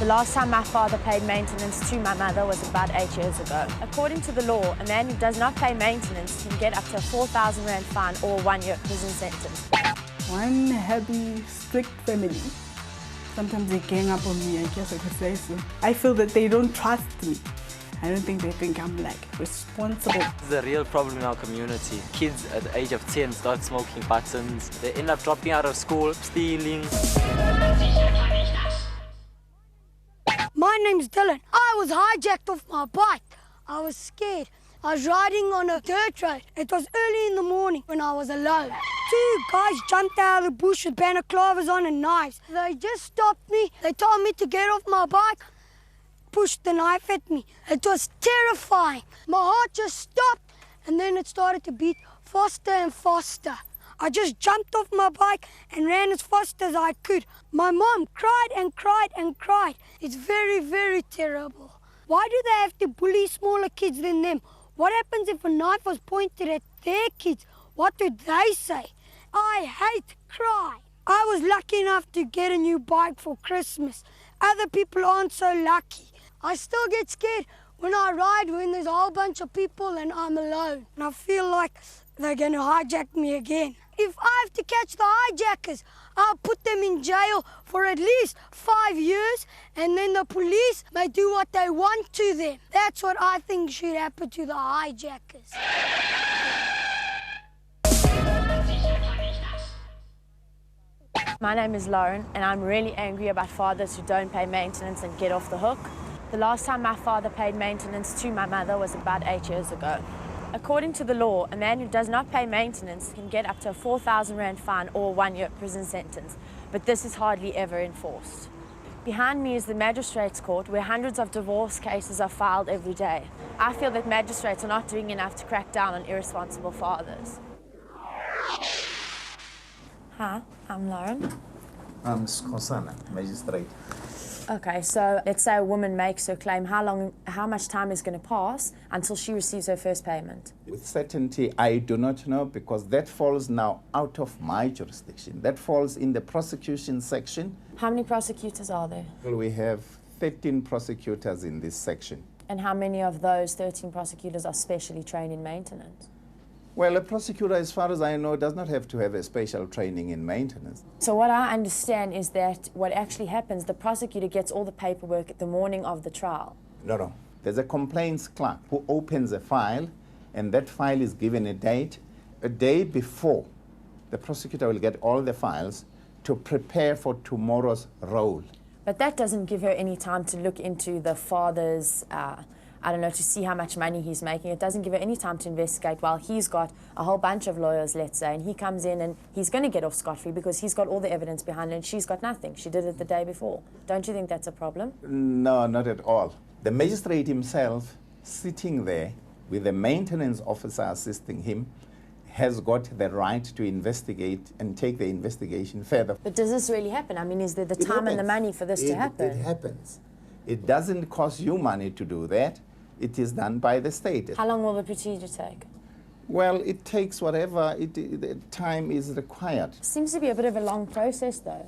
last time my father paid maintenance to my mother was about 8 years ago. According to the law, a man who does not pay maintenance can get up to a 4,000 rand fine or a 1-year prison sentence. One happy, strict family. Sometimes they gang up on me, I guess I could say so. I feel that they don't trust me. I don't think they think I'm like responsible. This is a real problem in our community. Kids at the age of 10 start smoking buttons. They end up dropping out of school, stealing. My name's Dylan. I was hijacked off my bike. I was scared. I was riding on a dirt road. It was early in the morning when I was alone. 2 guys jumped out of the bush with balaclavas on and knives. They just stopped me. They told me to get off my bike, pushed the knife at me. It was terrifying. My heart just stopped and then it started to beat faster and faster. I just jumped off my bike and ran as fast as I could. My mom cried and cried and cried. It's very, very terrible. Why do they have to bully smaller kids than them? What happens if a knife was pointed at their kids? What do they say? I hate crime. I was lucky enough to get a new bike for Christmas. Other people aren't so lucky. I still get scared when I ride when there's a whole bunch of people and I'm alone. And I feel like they're going to hijack me again. If I have to catch the hijackers, I'll put them in jail for at least 5 years and then the police may do what they want to them. That's what I think should happen to the hijackers. My name is Lauren and I'm really angry about fathers who don't pay maintenance and get off the hook. The last time my father paid maintenance to my mother was about 8 years ago. According to the law, a man who does not pay maintenance can get up to a 4,000 rand fine or a 1-year prison sentence, but this is hardly ever enforced. Behind me is the magistrates' court where hundreds of divorce cases are filed every day. I feel that magistrates are not doing enough to crack down on irresponsible fathers. Hi, I'm Lauren. I'm Skosana, magistrate. Okay, so let's say a woman makes her claim. How much time is going to pass until she receives her first payment? With certainty, I do not know because that falls now out of my jurisdiction. That falls in the prosecution section. How many prosecutors are there? Well, we have 13 prosecutors in this section. And how many of those 13 prosecutors are specially trained in maintenance? Well, a prosecutor, as far as I know, does not have to have a special training in maintenance. So what I understand is that what actually happens, the prosecutor gets all the paperwork the morning of the trial. No. There's a complaints clerk who opens a file, and that file is given a date. A day before, the prosecutor will get all the files to prepare for tomorrow's role. But that doesn't give her any time to look into the father's to see how much money he's making. It doesn't give her any time to investigate while he's got a whole bunch of lawyers, let's say, and he comes in and he's going to get off scot-free because he's got all the evidence behind it and she's got nothing. She did it the day before. Don't you think that's a problem? No, not at all. The magistrate himself, sitting there with the maintenance officer assisting him, has got the right to investigate and take the investigation further. But does this really happen? I mean, is there the time and the money for this to happen? It happens. It doesn't cost you money to do that. It is done by the state. How long will the procedure take? Well, it takes whatever the time is required. Seems to be a bit of a long process, though.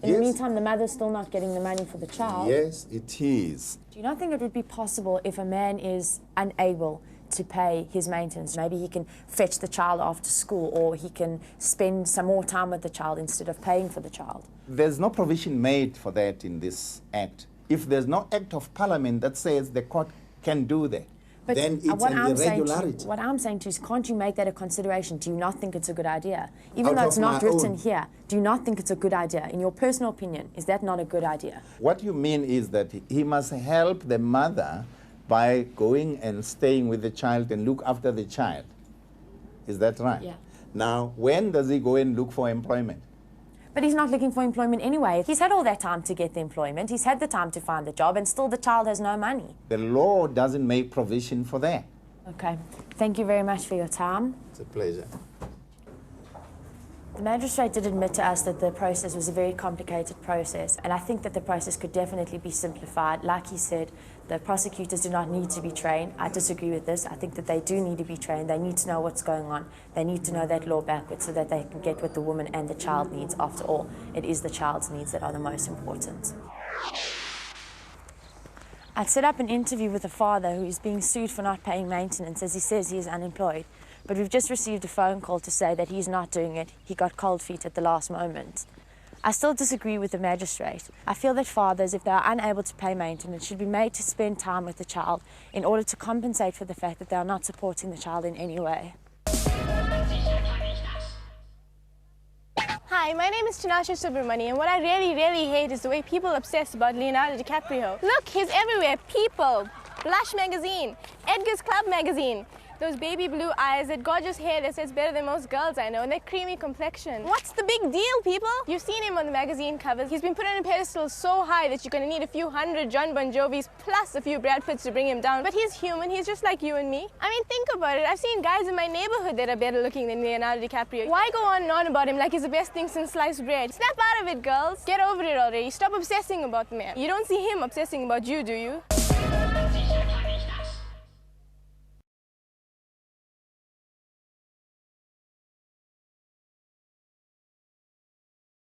In the meantime, the mother's still not getting the money for the child. Yes, it is. Do you not think it would be possible if a man is unable to pay his maintenance? Maybe he can fetch the child after school or he can spend some more time with the child instead of paying for the child? There's no provision made for that in this Act. If there's no Act of Parliament that says the court can do that, but then it's an irregularity. What I'm saying to you is, can't you make that a consideration? Do you not think it's a good idea? Even though it's not written here, do you not think it's a good idea? In your personal opinion, is that not a good idea? What you mean is that he must help the mother by going and staying with the child and look after the child. Is that right? Yeah. Now, when does he go and look for employment? But he's not looking for employment anyway. He's had all that time to get the employment. He's had the time to find the job, and still the child has no money. The law doesn't make provision for that. Okay. Thank you very much for your time. It's a pleasure. The magistrate did admit to us that the process was a very complicated process, and I think that the process could definitely be simplified. Like he said, the prosecutors do not need to be trained. I disagree with this. I think that they do need to be trained. They need to know what's going on. They need to know that law backwards so that they can get what the woman and the child needs. After all, it is the child's needs that are the most important. I'd set up an interview with a father who is being sued for not paying maintenance as he says he is unemployed. But we've just received a phone call to say that he's not doing it. He got cold feet at the last moment. I still disagree with the magistrate. I feel that fathers, if they are unable to pay maintenance, should be made to spend time with the child in order to compensate for the fact that they are not supporting the child in any way. Hi, my name is Tinashe Subramani, and what I really hate is the way people obsess about Leonardo DiCaprio. Look, he's everywhere. People, Blush magazine, Edgar's Club magazine. Those baby blue eyes, that gorgeous hair that says better than most girls I know, and that creamy complexion. What's the big deal, people? You've seen him on the magazine covers. He's been put on a pedestal so high that you're going to need a few hundred John Bon Jovis plus a few Brad Pitts to bring him down. But he's human. He's just like you and me. I mean, think about it. I've seen guys in my neighborhood that are better looking than Leonardo DiCaprio. Why go on and on about him like he's the best thing since sliced bread? Snap out of it, girls. Get over it already. Stop obsessing about the man. You don't see him obsessing about you, do you?